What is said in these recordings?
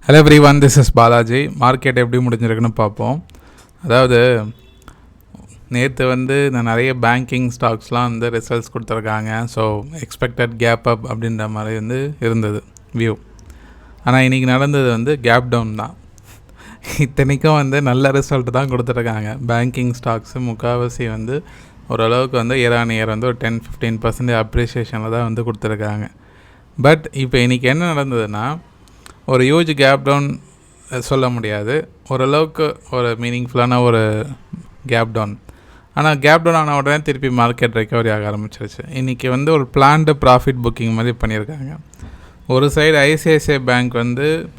Hello everyone, this is Balaji. Market எப்படி முடிஞ்சிருக்குன்னு பார்ப்போம். அதாவது நேற்று நான் நிறைய பேங்கிங் ஸ்டாக்ஸ்லாம் ரிசல்ட்ஸ் கொடுத்துருக்காங்க. ஸோ எக்ஸ்பெக்டட் கேப் அப் அப்படின்ற மாதிரி இருந்தது வியூ. ஆனால் இன்றைக்கி நடந்தது கேப் டவுன் தான். இத்தனைக்கும் நல்ல ரிசல்ட் தான் கொடுத்துருக்காங்க. பேங்கிங் ஸ்டாக்ஸு முக்கால்வாசி ஓரளவுக்கு இயர் ஆன் இயர் ஒரு 10-15% அப்ரிசியேஷனில் தான் கொடுத்துருக்காங்க. பட் இப்போ இன்றைக்கி என்ன நடந்ததுன்னா, ஒரு ஹியூஜ் கேப் டவுன் சொல்ல முடியாது, ஓரளவுக்கு ஒரு மீனிங்ஃபுல்லான ஒரு கேப் டவுன். ஆனால் கேப் டவுன் ஆன உடனே திருப்பி மார்க்கெட் ரெக்கவரி ஆக ஆரம்பிச்சிருச்சு. இன்றைக்கி ஒரு பிளான்டு ப்ராஃபிட் புக்கிங் மாதிரி பண்ணியிருக்காங்க. ஒரு சைடு ஐசிஐசிஐ பேங்க்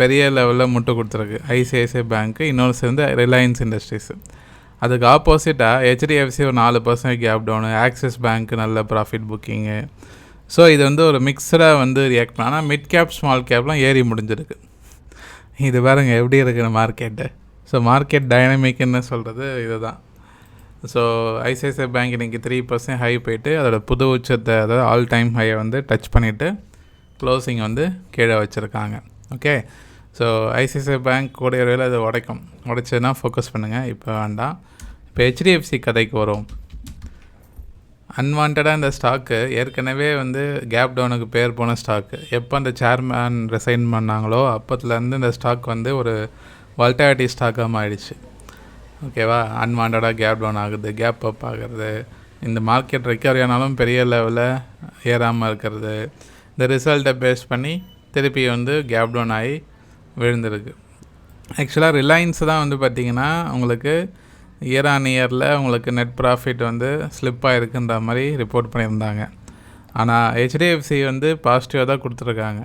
பெரிய லெவலில் முட்டு கொடுத்துருக்கு. ஐசிஐசிஐ பேங்க்கு, இன்னொரு சைடு ரிலையன்ஸ் இண்டஸ்ட்ரீஸு. அதுக்கு ஆப்போசிட்டாக ஹெச்டிஎஃப்சி ஒரு 4% கேப் டவுனு, ஆக்சிஸ் பேங்க் நல்ல ப்ராஃபிட் புக்கிங்கு. ஸோ இது ஒரு மிக்சடாக ரியாக்ட் பண்ண. ஆனால் மிட் கேப் ஸ்மால் கேப்லாம் ஏறி முடிஞ்சிருக்கு. இது பாருங்க எப்படி இருக்குது மார்க்கெட்டு. ஸோ மார்க்கெட் டைனமிக்னு சொல்கிறது இது தான். ஸோ ஐசிஐசிஐ பேங்க் இன்றைக்கி 3% ஹை போயிட்டு அதோட புது உச்சத்தை, அதாவது ஆல் டைம் ஹையை டச் பண்ணிவிட்டு க்ளோசிங் கீழே வச்சுருக்காங்க. ஓகே. ஸோ ஐசிஐசிஐ பேங்க் கூடிய வரையில் அது உடைச்சதுன்னா ஃபோக்கஸ் பண்ணுங்கள். இப்போ வேண்டாம். இப்போ ஹெச்டிஎஃப்சி கதைக்கு வரும். அன்வான்டாக இந்த ஸ்டாக்கு ஏற்கனவே கேப் டவுனுக்கு பேர் போன ஸ்டாக்கு. எப்போ அந்த சேர்மேன் ரிசைன் பண்ணாங்களோ அப்போத்துலேருந்து இந்த ஸ்டாக் ஒரு வால்டாலிட்டி ஸ்டாக்காக மாறிடுச்சு. ஓகேவா. அன்வான்டாக கேப் டவுன் ஆகுது, கேப் அப் ஆகிறது, இந்த மார்க்கெட் ரெக்கவரி ஆனாலும் பெரிய லெவலில் ஏறாமல் இருக்கிறது, இந்த ரிசல்ட்டை பேஸ் பண்ணி திருப்பி கேப் டவுன் ஆகி விழுந்திருக்கு. ஆக்சுவலாக ரிலையன்ஸ் தான் பார்த்திங்கன்னா உங்களுக்கு இயர் ஆன் இயரில் உங்களுக்கு நெட் ப்ராஃபிட் ஸ்லிப்பாக இருக்குன்ற மாதிரி ரிப்போர்ட் பண்ணியிருந்தாங்க. ஆனால் ஹெச்டிஎஃப்சி பாசிட்டிவாக தான் கொடுத்துருக்காங்க.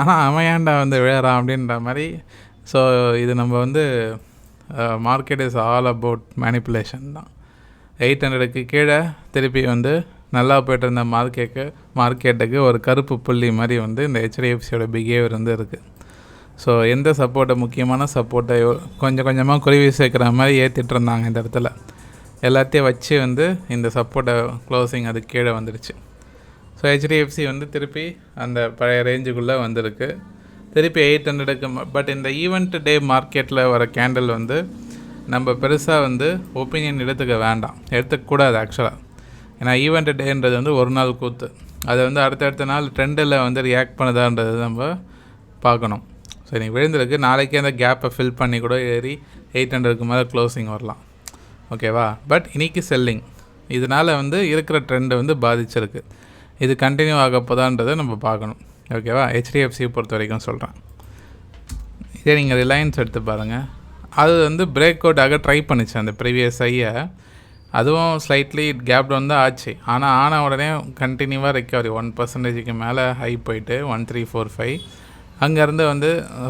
ஆனால் அவன் ஏன்டா விழறான் அப்படின்ற மாதிரி. ஸோ இது நம்ம market is all about manipulation தான். 800க்கு கீழே திருப்பி நல்லா போய்ட்டு இருந்த மார்க்கெட்டுக்கு ஒரு கருப்பு புள்ளி மாதிரி இந்த ஹெச்டிஎஃப்சியோட பிஹேவியர் இருக்குது. ஸோ எந்த சப்போர்ட்டை, முக்கியமான சப்போர்ட்டை கொஞ்சம் கொஞ்சமாக குருவி சேர்க்குற மாதிரி ஏற்றிட்டு இருந்தாங்க. இந்த இடத்துல எல்லாத்தையும் வச்சு இந்த சப்போர்ட்டை க்ளோசிங் அது கீழே வந்துடுச்சு. ஸோ ஹெச்டிஎஃப்சி திருப்பி அந்த பழைய ரேஞ்சுக்குள்ளே வந்திருக்கு. திருப்பி 800க்கு. பட் இந்த ஈவெண்ட் டே மார்க்கெட்டில் வர கேண்டில் நம்ம பெருசாக ஒப்பீனியன் எடுத்துக்கூடாது ஆக்சுவலாக. ஏன்னா ஈவெண்ட் டேன்றது ஒரு நாள் கூத்து. அது அடுத்தடுத்த நாள் ட்ரெண்டில் ரியாக்ட் பண்ணுதான்றது நம்ம பார்க்கணும். ஸோ நீங்கள் விழுந்திருக்கு, நாளைக்கே அந்த கேப்பை ஃபில் பண்ணி கூட ஏறி 800க்கு மேலே க்ளோசிங் வரலாம். ஓகேவா. பட் இன்றைக்கி செல்லிங், இதனால் இருக்கிற ட்ரெண்டு பாதிச்சிருக்கு. இது கண்டினியூ ஆக போதான்றதை நம்ம பார்க்கணும். ஓகேவா. ஹெச்டிஎஃப்சியை பொறுத்த வரைக்கும் சொல்கிறேன். இதே நீங்கள் ரிலையன்ஸ் எடுத்து பாருங்கள். அது பிரேக் அவுட் ஆக ட்ரை பண்ணிச்சு அந்த ப்ரீவியஸ் ஐயை. அதுவும் ஸ்லைட்லி கேப் டவுன் தான் ஆச்சு. ஆனால் ஆன உடனே கண்டினியூவாக ரெக்கவரி 1%க்கு மேலே ஹை போயிட்டு 1345 அங்கேருந்து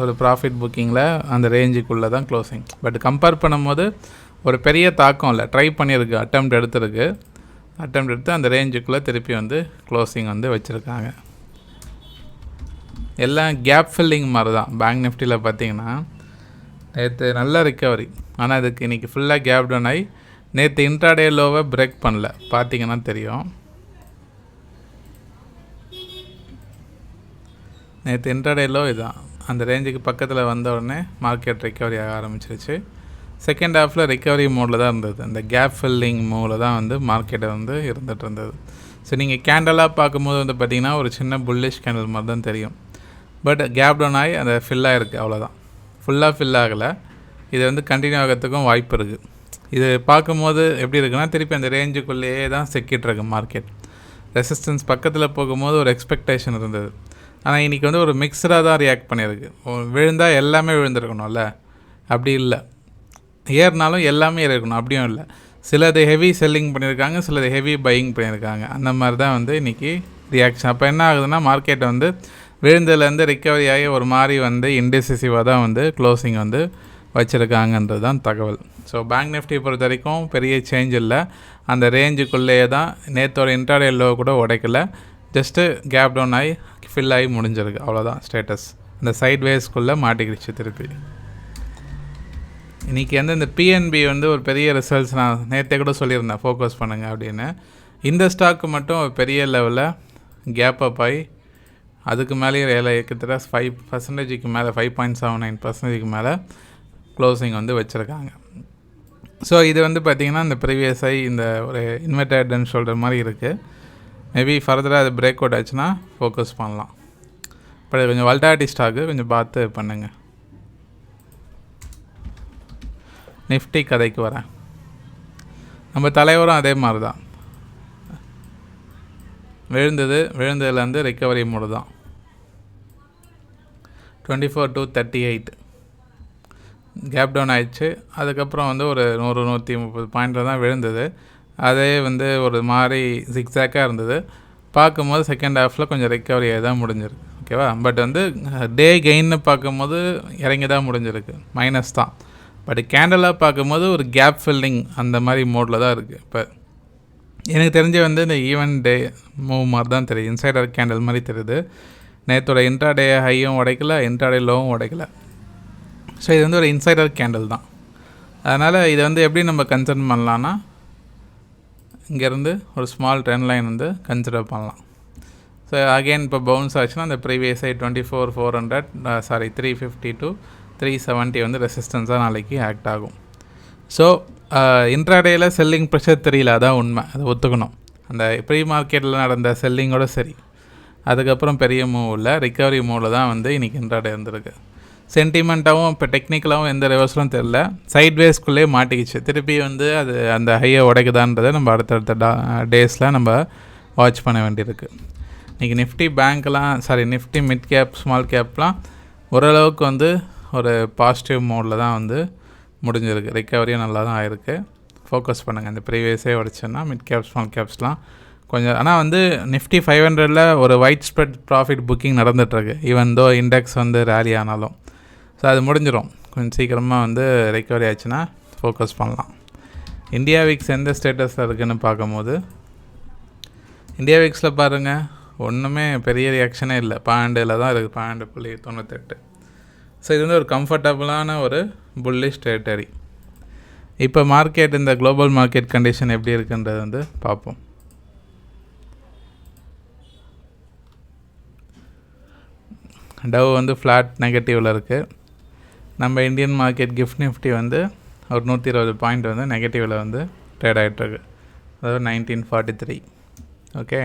ஒரு ப்ராஃபிட் புக்கிங்கில் அந்த ரேஞ்சுக்குள்ளே தான் க்ளோசிங். பட் கம்பேர் பண்ணும்போது ஒரு பெரிய தாக்கம் இல்லை. ட்ரை பண்ணியிருக்கு, அட்டெம்ப்ட் எடுத்து அந்த ரேஞ்சுக்குள்ளே திருப்பி க்ளோசிங் வச்சுருக்காங்க. எல்லாம் கேப் ஃபில்லிங் மாதிரி தான். பேங்க் நிஃப்டியில் பார்த்திங்கன்னா நேற்று நல்ல ரிக்கவரி. ஆனால் இதுக்கு இன்றைக்கி ஃபுல்லாக கேப் டவுன் ஆகி நேற்று இன்ட்ராடே லோவை பிரேக் பண்ணல. பார்த்திங்கன்னா தெரியும். நேற்று இன்ட்ராடே லோ இதுதான். அந்த ரேஞ்சுக்கு பக்கத்தில் வந்த உடனே மார்க்கெட் ரெக்கவரி ஆக ஆரம்பிச்சிருச்சு. செகண்ட் ஹாஃபில் ரெக்கவரி மோடில் தான் இருந்தது. அந்த கேப் ஃபில்லிங் மோடில் தான் மார்க்கெட்டை இருந்துகிட்டு இருந்தது. ஸோ நீங்கள் கேண்டலாக பார்க்கும்போது பார்த்திங்கன்னா ஒரு சின்ன புல்லிஷ் கேண்டல் மாதிரி தான் தெரியும். பட் கேப் டவுன் ஆகி அதை ஃபில்லாக இருக்குது, அவ்வளோதான். ஃபுல்லாக ஃபில் ஆகலை. இது கண்டினியூ ஆகிறதுக்கும் வாய்ப்பு இருக்குது. இது பார்க்கும்போது எப்படி இருக்குன்னா, திருப்பி அந்த ரேஞ்சுக்குள்ளேயே தான் செக்கிட்டு இருக்கு மார்க்கெட். ரெசிஸ்டன்ஸ் பக்கத்தில் போகும்போது ஒரு எக்ஸ்பெக்டேஷன் இருந்தது. ஆனால் இன்றைக்கி ஒரு மிக்சடாக தான் ரியாக்ட் பண்ணியிருக்கு. விழுந்தால் எல்லாமே விழுந்திருக்கணும்ல, அப்படி இல்லை. ஏறினாலும் எல்லாமே இருக்கணும், அப்படியும் இல்லை. சிலது ஹெவி செல்லிங் பண்ணியிருக்காங்க, சிலது ஹெவி பையிங் பண்ணியிருக்காங்க. அந்த மாதிரி தான் இன்றைக்கி ரியாக்ஷன். அப்போ என்ன ஆகுதுன்னா, மார்க்கெட் விழுந்ததுலேருந்து ரிக்கவரி ஆகி ஒரு மாதிரி இன்டெசிசிவாக தான் க்ளோசிங் வச்சுருக்காங்கன்றது தான் தகவல். ஸோ பேங்க் நிஃப்டி பொறுத்த வரைக்கும் பெரிய சேஞ்ச் இல்லை. அந்த ரேஞ்சுக்குள்ளேயே தான். நேற்றோட இன்ட்ராடே லோ கூட உடைக்கல, ஜஸ்ட்டு கேப் டவுன் ஆகி ஃபில் ஆகி முடிஞ்சிருக்கு, அவ்வளோதான் ஸ்டேட்டஸ். அந்த சைட் வேஸ்க்குள்ளே மாட்டிக்கிடுச்சு திருப்பி. இன்றைக்கி இந்த பிஎன்பி ஒரு பெரிய ரிசல்ட்ஸ் நான் நேற்றே கூட சொல்லியிருந்தேன், ஃபோக்கஸ் பண்ணுங்கள் அப்படின்னு. இந்த ஸ்டாக்கு மட்டும் பெரிய லெவலில் கேப் அப் ஆகி அதுக்கு மேலேயே கிட்டத்தட்ட 5% மேலே 5.79% மேலே க்ளோசிங் வந்து வச்சுருக்காங்க. ஸோ இது வந்து பார்த்திங்கன்னா இந்த ப்ரீவியஸ் ஹை இந்த ஒரு இன்வெர்டட் அண்ட் ஷோல்டர் மாதிரி இருக்குது. மேபி ஃபர்தராக அது பிரேக் அவுட் ஆச்சுன்னா ஃபோக்கஸ் பண்ணலாம். பட் இது கொஞ்சம் வாலட்டிலிட்டி ஸ்டாக்கு, கொஞ்சம் பார்த்து பண்ணுங்கள். நிஃப்டி கதைக்கு வரேன். நம்ம தலைவரும் அதே மாதிரி தான், விழுந்ததுலேருந்து ரிக்கவரி மோடு தான். 24,238 கேப் டவுன் ஆயிடுச்சு. அதுக்கப்புறம் வந்து ஒரு 100-130 பாயிண்டில் தான் விழுந்தது. அதே வந்து ஒரு மாதிரி ஜிக்ஸாக்காக இருந்தது. பார்க்கும்போது செகண்ட் ஹாஃபில் கொஞ்சம் ரிக்கவரியாக தான் முடிஞ்சிருக்கு. ஓகேவா? பட் வந்து டே கெயின்னு பார்க்கும்போது இறங்கி தான் முடிஞ்சிருக்கு, மைனஸ் தான். பட் கேண்டலாக பார்க்கும்போது ஒரு கேப் ஃபில்லிங் அந்த மாதிரி மோடில் தான் இருக்குது. இப்போ எனக்கு தெரிஞ்ச வந்து இந்த ஈவென்ட் டே மூவ் மாதிரி தான் தெரியுது, இன்சைடர் கேண்டல் மாதிரி தெரியுது. நேற்றோட இன்ட்ராடே ஹையும் உடைக்கல, இன்ட்ராடே லோவும் உடைக்கல. ஸோ இது வந்து ஒரு இன்சைடர் கேண்டல் தான். அதனால் இதை வந்து எப்படி நம்ம கன்சிடர் பண்ணலான்னா, இங்கேருந்து ஒரு ஸ்மால் ட்ரெண்ட் லைன் வந்து கன்சிடர் பண்ணலாம். ஸோ அகெயின் இப்போ பவுன்ஸ் ஆச்சுன்னா அந்த ப்ரீவியஸ் ஹை 350 to 370 வந்து ரெசிஸ்டன்ஸாக நாளைக்கு ஆக்ட் ஆகும். ஸோ இன்ட்ராடேயில் செல்லிங் ப்ரெஷர் தெரியல, அதான் உண்மை, அதை ஒத்துக்கணும். அந்த ப்ரீ மார்க்கெட்டில் நடந்த செல்லிங்கோட சரி, அதுக்கப்புறம் பெரிய மூவ் இல்லை, ரிக்கவரி மூவில் தான் வந்து இன்றைக்கி இன்ட்ராடே இருந்திருக்கு. சென்டிமெண்ட்டாகவும் இப்போ டெக்னிக்கலாகவும் எந்த ரிவர்ஸலும் தெரில, சைட்வேஸ்க்குள்ளே மாட்டிக்கிச்சு. திருப்பி வந்து அது அந்த ஹையை உடைக்குதான்றதை நம்ம அடுத்தடுத்த டேஸில் நம்ம வாட்ச் பண்ண வேண்டியிருக்கு. இன்றைக்கி நிஃப்டி மிட் கேப் ஸ்மால் கேப்லாம் ஓரளவுக்கு வந்து ஒரு பாசிட்டிவ் மோடில் தான் வந்து முடிஞ்சிருக்கு. ரிக்கவரியும் நல்லா தான் ஆகிருக்கு. ஃபோக்கஸ் பண்ணுங்கள். இந்த ப்ரீவியஸே உடைச்சோன்னா மிட் கேப் ஸ்மால் கேப்ஸ்லாம் கொஞ்சம். ஆனால் வந்து நிஃப்டி 500 ஒரு ஒயிட் ஸ்ப்ரெட் ப்ராஃபிட் புக்கிங் நடந்துகிட்ருக்கு, ஈவன் தோ இண்டெக்ஸ் வந்து ரேலி ஆனாலும். ஸோ அது முடிஞ்சிடும். கொஞ்சம் சீக்கிரமாக வந்து ரிக்கவரி ஆச்சுன்னா ஃபோக்கஸ் பண்ணலாம். இந்தியா விக்ஸ் எந்த ஸ்டேட்டஸில் இருக்குதுன்னு பார்க்கும்போது, இந்தியா விக்ஸில் பாருங்கள், ஒன்றுமே பெரிய ரியாக்ஷனே இல்லை, 12 தான் இருக்குது, 12.98. ஸோ இது வந்து ஒரு கம்ஃபர்டபுளான ஒரு புல்லிஷ் டெரிட்டரி. இப்போ மார்க்கெட், இந்த குளோபல் மார்க்கெட் கண்டிஷன் எப்படி இருக்குன்றது வந்து பார்ப்போம். டவ் வந்து ஃப்ளாட் நெகட்டிவில் இருக்குது. நம்ம இந்தியன் மார்க்கெட் கிஃப்ட் நிஃப்டி வந்து ஒரு 120 பாயிண்ட் வந்து நெகட்டிவில் வந்து ட்ரேட் ஆகிட்டுருக்கு, அதாவது 1943. ஓகே,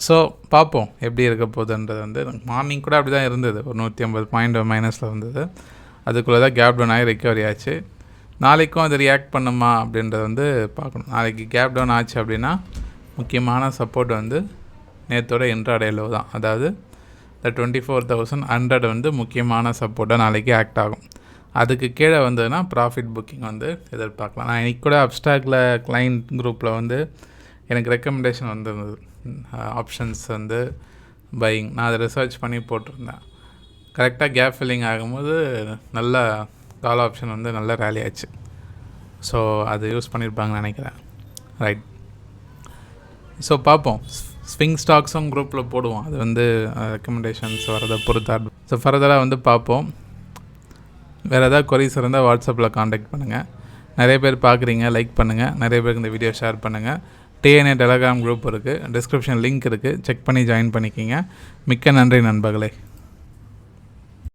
ஸோ பார்ப்போம் எப்படி இருக்க போகுதுன்றது வந்து. மார்னிங் கூட அப்படி தான் இருந்தது, ஒரு 150 பாயிண்ட் மைனஸில் இருந்தது. அதுக்குள்ளே தான் கேப் டவுன் ஆகி ரிக்கவரி ஆச்சு. நாளைக்கும் அது ரியாக்ட் பண்ணுமா அப்படின்றத வந்து பார்க்கணும். நாளைக்கு கேப் டவுன் ஆச்சு அப்படின்னா முக்கியமான சப்போர்ட் வந்து நேற்றோட இன்ட்ராடே லோ தான், அதாவது இந்த 24,100 வந்து முக்கியமான சப்போர்ட்டாக நாளைக்கு ஆக்ட் ஆகும். அதுக்கு கீழே வந்ததுன்னா ப்ராஃபிட் புக்கிங் வந்து எதிர்பார்க்கலாம். நான் இன்றைக்கி கூட அப்ஸ்டாக்கில் கிளைண்ட் குரூப்பில் வந்து எனக்கு ரெக்கமெண்டேஷன் வந்திருந்தது, ஆப்ஷன்ஸ் வந்து பையிங். நான் அதை ரிசர்ச் பண்ணி போட்டிருந்தேன். கரெக்டாக கேப் ஃபில்லிங் ஆகும்போது நல்ல கால் ஆப்ஷன் வந்து நல்ல ரேலி ஆச்சு. ஸோ அது யூஸ் பண்ணியிருப்பாங்கன்னு நினைக்கிறேன். ரைட், ஸோ பார்ப்போம். ஸ்விங் ஸ்டாக்ஸும் குரூப்பில் போடுவோம், அது வந்து ரெக்கமெண்டேஷன்ஸ் வரதை பொறுத்தா. ஸோ ஃபர்தராக வந்து பார்ப்போம். வேறு ஏதாவது கொரிஸ் இருந்தால் வாட்ஸ்அப்பில் காண்டாக்ட் பண்ணுங்கள். நிறைய பேர் பார்க்குறீங்க, லைக் பண்ணுங்கள். நிறைய பேருக்கு இந்த வீடியோ ஷேர் பண்ணுங்கள். டிஎன்ஏ டெலகிராம் குரூப் இருக்குது, டிஸ்கிரிப்ஷன் லிங்க் இருக்குது, செக் பண்ணி ஜாயின் பண்ணிக்கிங்க. மிக்க நன்றி நண்பர்களே.